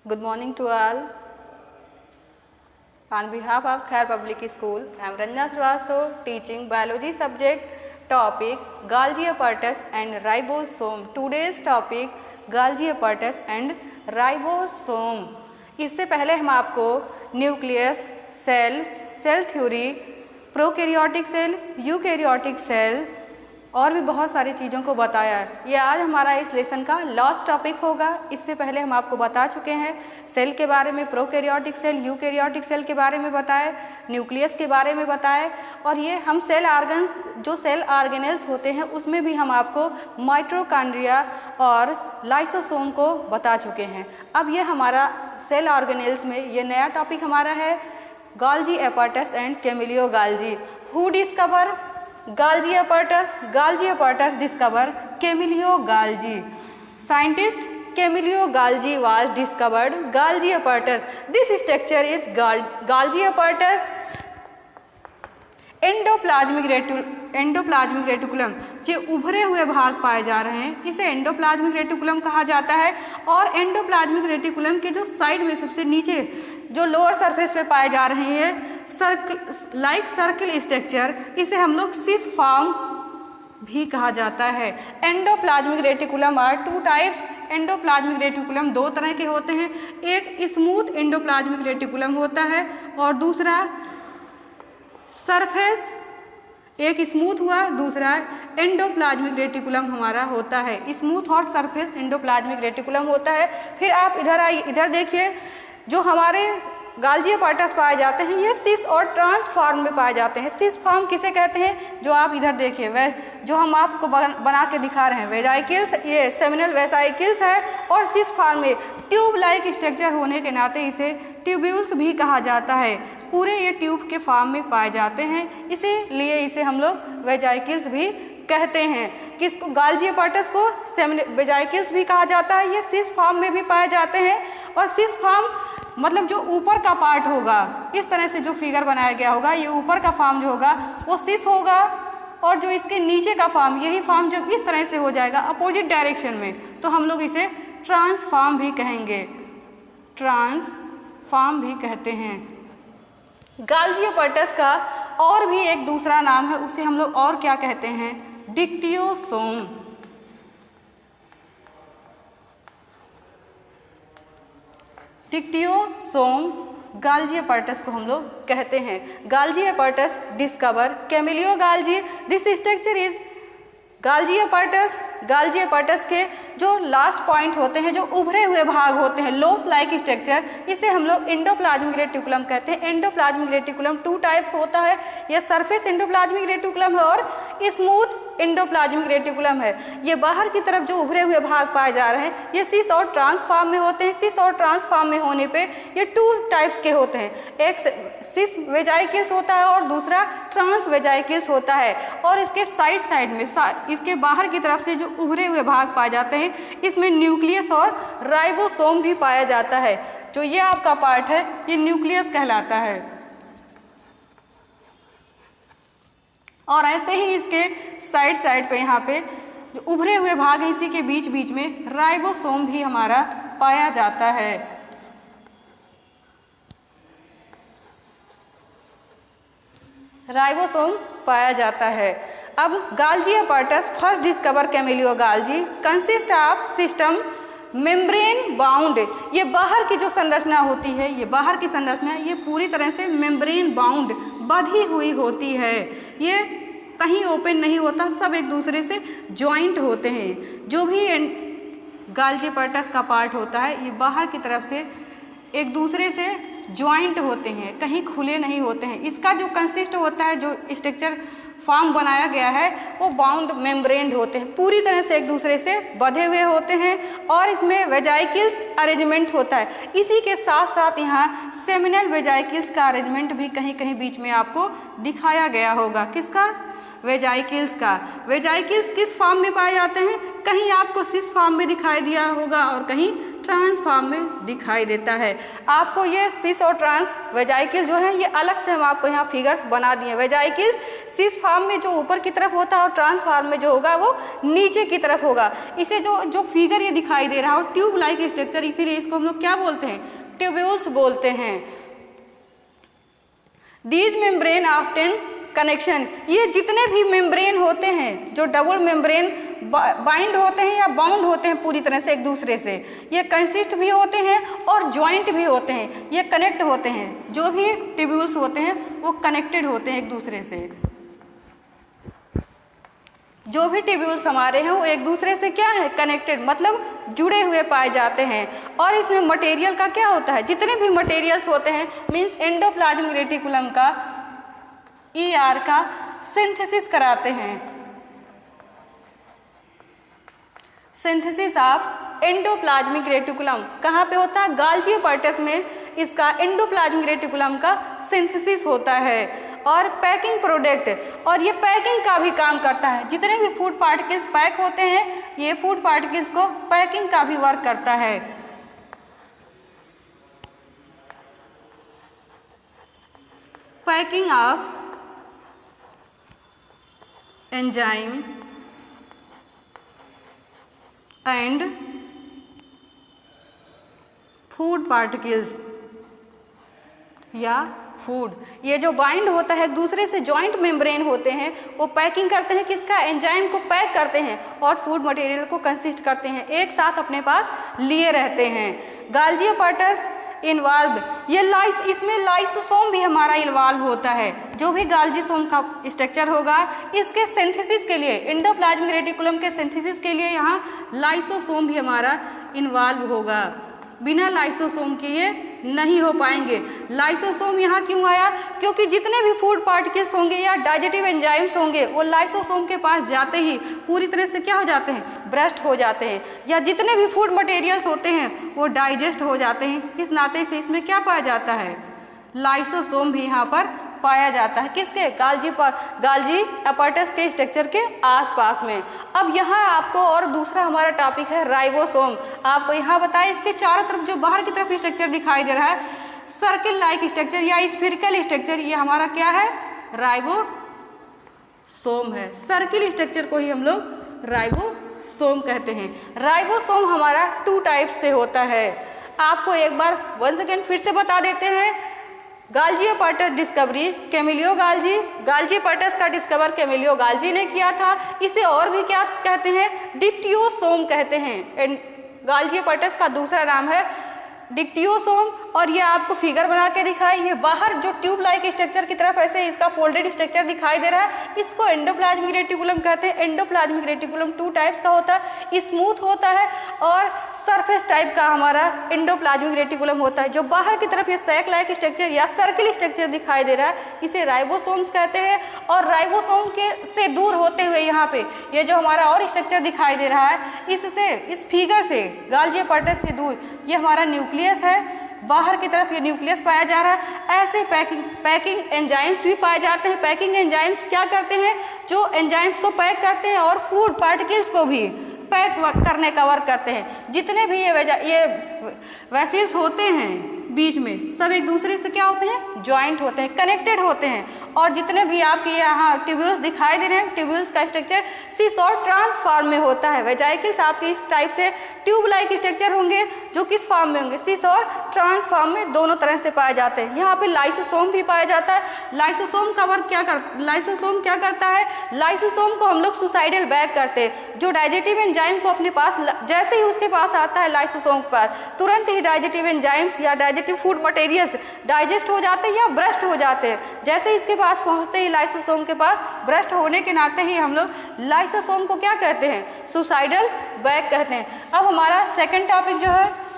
Good morning to all. On behalf of Khair Public School, I am Ranjana Srivastava teaching biology subject topic Golgi apparatus and ribosome. Today's topic Golgi apparatus and ribosome. इससे पहले हम आपको nucleus, cell, cell theory, prokaryotic cell, eukaryotic cell और भी बहुत सारी चीज़ों को बताया है। ये आज हमारा इस लेसन का लास्ट टॉपिक होगा। इससे पहले हम आपको बता चुके हैं सेल के बारे में, प्रोकैरियोटिक सेल, यूकैरियोटिक सेल के बारे में बताए, न्यूक्लियस के बारे में बताए और ये हम सेल ऑर्गन्स जो सेल ऑर्गेनेल्स होते हैं उसमें भी हम आपको माइटोकॉन्ड्रिया और लाइसोसोम को बता चुके हैं। अब ये हमारा सेल ऑर्गेनेल्स में ये नया टॉपिक हमारा है Golgi apparatus and Camillo Golgi. Who discover Golgi apparatus? Golgi apparatus discover Camillo Golgi. Scientist Camillo Golgi was discovered Golgi apparatus. This structure is Golgi apparatus. Endoplasmic reticulum जो उभरे हुए भाग पाए जा रहे हैं इसे एंडोप्लाज्मिक रेटिकुलम कहा जाता है। और एंडोप्लाज्मिक रेटिकुलम के जो साइड में सबसे नीचे जो लोअर सरफेस पे पाए जा रहे हैं सर्किल स्ट्रक्चर, इसे हम लोग सिस फॉर्म भी कहा जाता है। Endoplasmic reticulum are two types. Endoplasmic reticulum दो तरह के होते हैं, एक स्मूथ एंडोप्लाज्मिक रेटिकुलम होता है और दूसरा सरफेस, एक स्मूथ हुआ, दूसरा एंडोप्लाज्मिक रेटिकुलम हमारा होता है। स्मूथ और सरफेस एंडोप्लाज्मिक रेटिकुलम होता है। फिर आप इधर आइए, इधर देखिए जो हमारे गोल्गी apparatus पाए जाते हैं ये सिस और ट्रांस फॉर्म में पाए जाते हैं। सिस फॉर्म किसे कहते हैं? जो आप इधर देखिए वह जो हम आपको बना के दिखा रहे हैं वेजाइकिल्स, ये सेमिनल वेसाइकिल्स है और सिस फॉर्म में ट्यूब लाइक स्ट्रक्चर होने के नाते इसे ट्यूब्यूल्स भी कहा जाता है। पूरे ये ट्यूब के फॉर्म में पाए जाते हैं, इसीलिए इसे हम लोग वेजाइकिल्स भी कहते हैं। किसको? गोल्गी apparatus को वेजाइकिल्स भी कहा जाता है। ये सिस फॉर्म में भी पाए जाते हैं और सिस फॉर्म मतलब जो ऊपर का पार्ट होगा, इस तरह से जो फिगर बनाया गया होगा, ये ऊपर का फॉर्म जो होगा वो सिस होगा और जो इसके नीचे का फॉर्म, यही फॉर्म जब इस तरह से हो जाएगा अपोजिट डायरेक्शन में तो हम लोग इसे ट्रांसफॉर्म भी कहेंगे, ट्रांसफॉर्म भी कहते हैं। गोल्गी apparatus का और भी एक दूसरा नाम है, उसे हम लोग और क्या कहते हैं? डिक्टियोसोम। डिक्टियोसोम गोल्गी apparatus को हम लोग कहते हैं। Golgi apparatus discover Camillo Golgi. This structure is Golgi apparatus। Golgi apparatus के जो लास्ट पॉइंट होते हैं, जो उभरे हुए भाग होते हैं, लोब्स लाइक स्ट्रक्चर, इसे हम लोग एंडोप्लाज्मिक रेटिकुलम कहते हैं। एंडोप्लाज्मिक रेटिकुलम टू टाइप होता है, यह सरफेस एंडोप्लाज्मिक रेटिकुलम है और स्मूथ एंडोप्लाज्मिक रेटिकुलम है। ये बाहर की तरफ जो उभरे हुए भाग पाए जा रहे हैं ये सिस और ट्रांसफॉर्म में होते हैं। सिस और ट्रांसफॉर्म में होने पे ये टू टाइप्स के होते हैं, एक सिस वेजाइकिल्स होता है और दूसरा ट्रांस वेजाइकिल्स होता है। और इसके साइड में इसके बाहर की तरफ से जो उभरे हुए भाग पाए जाते हैं इसमें न्यूक्लियस और राइबोसोम भी पाया जाता है। जो ये आपका पार्ट है ये न्यूक्लियस कहलाता है और ऐसे ही इसके साइड पे यहाँ पे जो उभरे हुए भाग है इसी के बीच में राइबोसोम भी हमारा पाया जाता है। राइबोसोम पाया जाता है। अब Golgi apparatus first discover Camillo Golgi consist of system membrane bound. ये बाहर की जो संरचना होती है, ये बाहर की संरचना ये पूरी तरह से मेम्ब्रेन बाउंड बंधी हुई होती है। ये कहीं ओपन नहीं होता, सब एक दूसरे से ज्वाइंट होते हैं। जो भी गोल्गी apparatus का पार्ट होता है ये बाहर की तरफ से एक दूसरे से ज्वाइंट होते हैं, कहीं खुले नहीं होते हैं। इसका जो कंसिस्ट होता है, जो स्ट्रक्चर फॉर्म बनाया गया है वो बाउंड मेम्ब्रेन होते हैं, पूरी तरह से एक दूसरे से बंधे हुए होते हैं और इसमें वेजाइकिल्स अरेंजमेंट होता है। इसी के साथ साथ यहाँ सेमिनल वेजाइकिल्स का अरेंजमेंट भी कहीं कहीं बीच में आपको दिखाया गया होगा। किसका? वेजाइकिल्स का। वेजाइकिल्स किस फॉर्म में पाए जाते हैं? कहीं आपको सिस फॉर्म में दिखाई दिया होगा और कहीं ट्रांसफॉर्म में दिखाई देता है। आपको ये सिस और ट्रांस वेजाइकिल्स जो है ये अलग से हम आपको यहाँ फिगर्स बना दिए। वेजाइकिल्स सिस फॉर्म में जो ऊपर की तरफ होता है और ट्रांस फॉर्म में जो होगा वो नीचे की तरफ होगा। इसे जो फिगर ये दिखाई दे रहा हो ट्यूब लाइक स्ट्रक्चर, इसीलिए इसको हम लोग क्या बोलते हैं, ट्यूब्यूल्स बोलते हैं। दीज मेम्ब्रेन ऑफ्टन कनेक्शन, ये जितने भी मेम्ब्रेन होते हैं जो डबल मेम्ब्रेन बाइंड होते हैं या बाउंड होते हैं पूरी तरह से एक दूसरे से, ये कंसिस्ट भी होते हैं और ज्वाइंट भी होते हैं, ये कनेक्ट होते हैं। जो भी ट्यूब्यूल्स होते हैं वो कनेक्टेड होते हैं एक दूसरे से। जो भी ट्यूब्यूल्स हमारे हैं वो एक दूसरे से क्या है, कनेक्टेड, मतलब जुड़े हुए पाए जाते हैं। और इसमें मटेरियल का क्या होता है, जितने भी मटेरियल्स होते हैं मीन्स एंडोप्लाज्मिक रेटिकुलम का ER का सिंथेसिस कराते हैं। सिंथेसिस ऑफ एंडोप्लाज्मिक रेटिकुलम कहाँ पे होता है, गाल्जी अपर्टस में इसका एंडोप्लाज्मिक रेटिकुलम का सिंथेसिस होता है। और पैकिंग प्रोडक्ट, और ये पैकिंग का भी काम करता है। जितने भी फूड पार्टिकल्स पैक होते हैं ये फूड पार्टिकल्स को पैकिंग का भी वर्क करता है। Packing of enzyme and food particles या फूड, ये जो बाइंड होता है दूसरे से जॉइंट मेम्ब्रेन होते हैं वो पैकिंग करते हैं किसका, एंजाइम को पैक करते हैं और फूड मटेरियल को कंसिस्ट करते हैं, एक साथ अपने पास लिए रहते हैं। गाल्जी अपर्टस इन्वॉल्व, ये इसमें लाइसोसोम भी हमारा इन्वॉल्व होता है। जो भी गाल्जीसोम का स्ट्रक्चर होगा इसके सिंथेसिस के लिए, एंडोप्लाज्मिक रेटिकुलम के सिंथेसिस के लिए यहाँ लाइसोसोम भी हमारा इन्वॉल्व होगा। बिना लाइसोसोम के ये नहीं हो पाएंगे। लाइसोसोम यहाँ क्यों आया, क्योंकि जितने भी फूड पार्टिकल्स होंगे या डाइजेटिव एंजाइम्स होंगे वो लाइसोसोम के पास जाते ही पूरी तरह से क्या हो जाते हैं, ब्रस्ट हो जाते हैं, या जितने भी फूड मटेरियल्स होते हैं वो डाइजेस्ट हो जाते हैं। इस नाते से इसमें क्या पाया जाता है, लाइसोसोम भी यहाँ पर पाया जाता है। किसके, गाल्जी अपर्टस के स्ट्रक्चर के आसपास में। अब यहाँ आपको और दूसरा हमारा टॉपिक है राइबोसोम। आपको यहाँ बताया इसके चारों तरफ जो बाहर की तरफ स्ट्रक्चर दिखाई दे रहा है सर्किल लाइक स्ट्रक्चर या स्फीरिकल स्ट्रक्चर, ये हमारा क्या है, राइबोसोम है। सर्किल स्ट्रक्चर को ही हम लोग राइबोसोम कहते हैं। राइबोसोम हमारा 2 टाइप से होता है। आपको एक बार वंस अगेन फिर से बता देते हैं। गाल्जी अपर्टस डिस्कवरी कैमिलियो गाल्जी, गाल्जी अपर्टस का डिस्कवर कैमिलियो गाल्जी ने किया था। इसे और भी क्या कहते हैं, डिक्टियोसोम कहते हैं। गाल्जी अपर्टस का दूसरा नाम है डिक्टियोसोम। और ये आपको फिगर बना के दिखाई, ये बाहर जो ट्यूब लाइक स्ट्रक्चर की तरफ ऐसे इसका फोल्डेड स्ट्रक्चर दिखाई दे रहा है, इसको एंडोप्लाज्मिक रेटिकुलम कहते हैं। एंडोप्लाज्मिक रेटिकुलम 2 टाइप्स का होता है, स्मूथ होता है और सरफेस टाइप का हमारा एंडोप्लाज्मिक रेटिकुलम होता है। जो बाहर की तरफ ये सैक लाइक स्ट्रक्चर या सर्किल स्ट्रक्चर दिखाई दे रहा है इसे राइबोसोम्स कहते हैं। और राइबोसोम के से दूर होते हुए यहाँ पे ये जो हमारा और स्ट्रक्चर दिखाई दे रहा है, इससे इस फिगर से गाल्जी अपर्टस से दूर ये हमारा न्यूक्लियस है। बाहर की तरफ ये न्यूक्लियस पाया जा रहा है। ऐसे पैकिंग एंजाइम्स भी पाए जाते हैं। पैकिंग एंजाइम्स क्या करते हैं, जो एंजाइम्स को पैक करते हैं और फूड पार्टिकल्स को भी पैक करने का वर्क करते हैं। जितने भी ये वेसल्स होते हैं बीच में सब एक दूसरे से क्या होते हैं, ज्वाइंट होते हैं, कनेक्टेड होते हैं। और जितने भी आपके यहाँ ट्यूब्यूल्स दिखाई दे रहे हैं, ट्यूब्यूल्स का स्ट्रक्चर सिस और ट्रांस फॉर्म में होता है। वेजाइकल्स आपके इस टाइप से ट्यूब लाइक स्ट्रक्चर होंगे जो किस फॉर्म में होंगे, सिस और ट्रांस फॉर्म में, दोनों तरह से पाए जाते हैं। यहाँ पे लाइसोसोम भी पाया जाता है। लाइसोसोम का वर्क लाइसोसोम क्या करता है, लाइसोसोम को हम लोग सुसाइडल बैग करते हैं। जो डाइजेटिव एंजाइम को अपने पास जैसे ही उसके पास आता है लाइसोसोम के पास, तुरंत ही डाइजेटिव एंजाइम्स या डाइजेटिव फूड मटेरियल्स डाइजेस्ट हो जाते हैं या ब्रस्ट हो जाते हैं। जैसे इसके पास पहुंचते ही लाइसोसोम के पास, ब्रस्ट होने के नाते ही हम लोग लाइसोसोम को क्या कहते हैं, सुसाइडल बैग कहते हैं। अब हमारा सेकंड टॉपिक जो है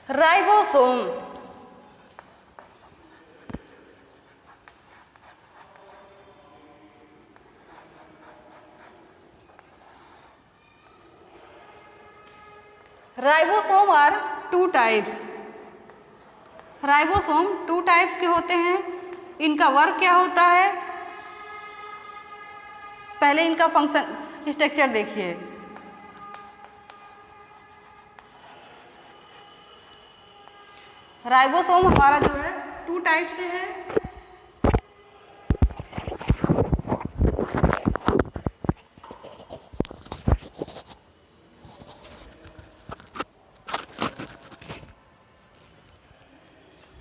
ribosome. Ribosome are 2 types. Ribosome 2 types के होते हैं। इनका वर्क क्या होता है, पहले इनका फंक्शन स्ट्रक्चर देखिए। राइबोसोम हमारा जो है 2 टाइप से है।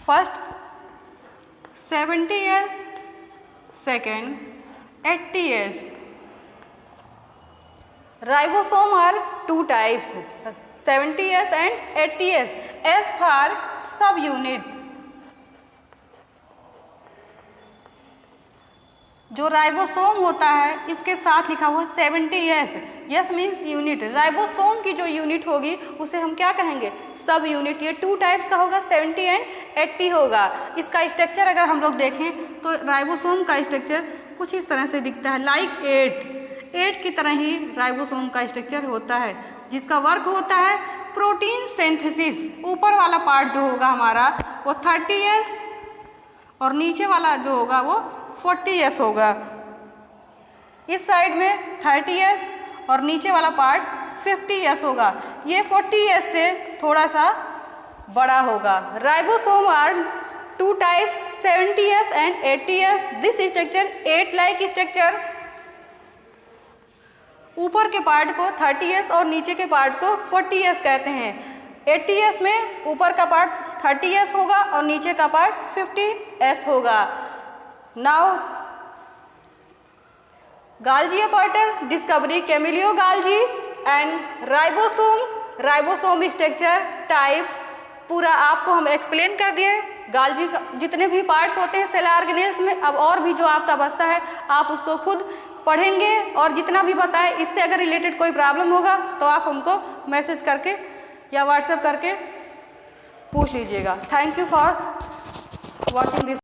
First 70S, second 80S। Ribosome are 2 types, 70S and 80S. S for subunit. जो राइबोसोम होता है इसके साथ लिखा हुआ 70S, yes means unit. Ribosome की जो यूनिट होगी उसे हम क्या कहेंगे? सब यूनिट। ये 2 टाइप्स का होगा, 70 एंड 80 होगा। इसका स्ट्रक्चर अगर हम लोग देखें तो राइबोसोम का स्ट्रक्चर कुछ इस तरह से दिखता है, लाइक 8 की तरह ही राइबोसोम का स्ट्रक्चर होता है, जिसका वर्क होता है प्रोटीन सिंथेसिस। ऊपर वाला पार्ट जो होगा हमारा वो 30S और नीचे वाला जो होगा वो 40S होगा। इस साइड में 30S और नीचे वाला पार्ट 50S होगा। ये 40S से थोड़ा सा बड़ा होगा। Ribosome are 2 types, 70S and 80S। This structure 8 like structure. ऊपर के पार्ट को 30S और नीचे के पार्ट को 40S कहते हैं। 80S में ऊपर का पार्ट 30S होगा और नीचे का पार्ट 50S होगा। Now गाल्जी apparatus discovery Camillo गाल्जी and ribosome structure type पूरा आपको हम एक्सप्लेन कर दिए। गाल्जी का जितने भी पार्ट्स होते हैं सेल ऑर्गेनेल्स में, अब और भी जो आपका बचता है आप उसको खुद पढ़ेंगे और जितना भी बताए इससे अगर रिलेटेड कोई प्रॉब्लम होगा तो आप हमको मैसेज करके या व्हाट्सएप करके पूछ लीजिएगा। Thank you for watching this.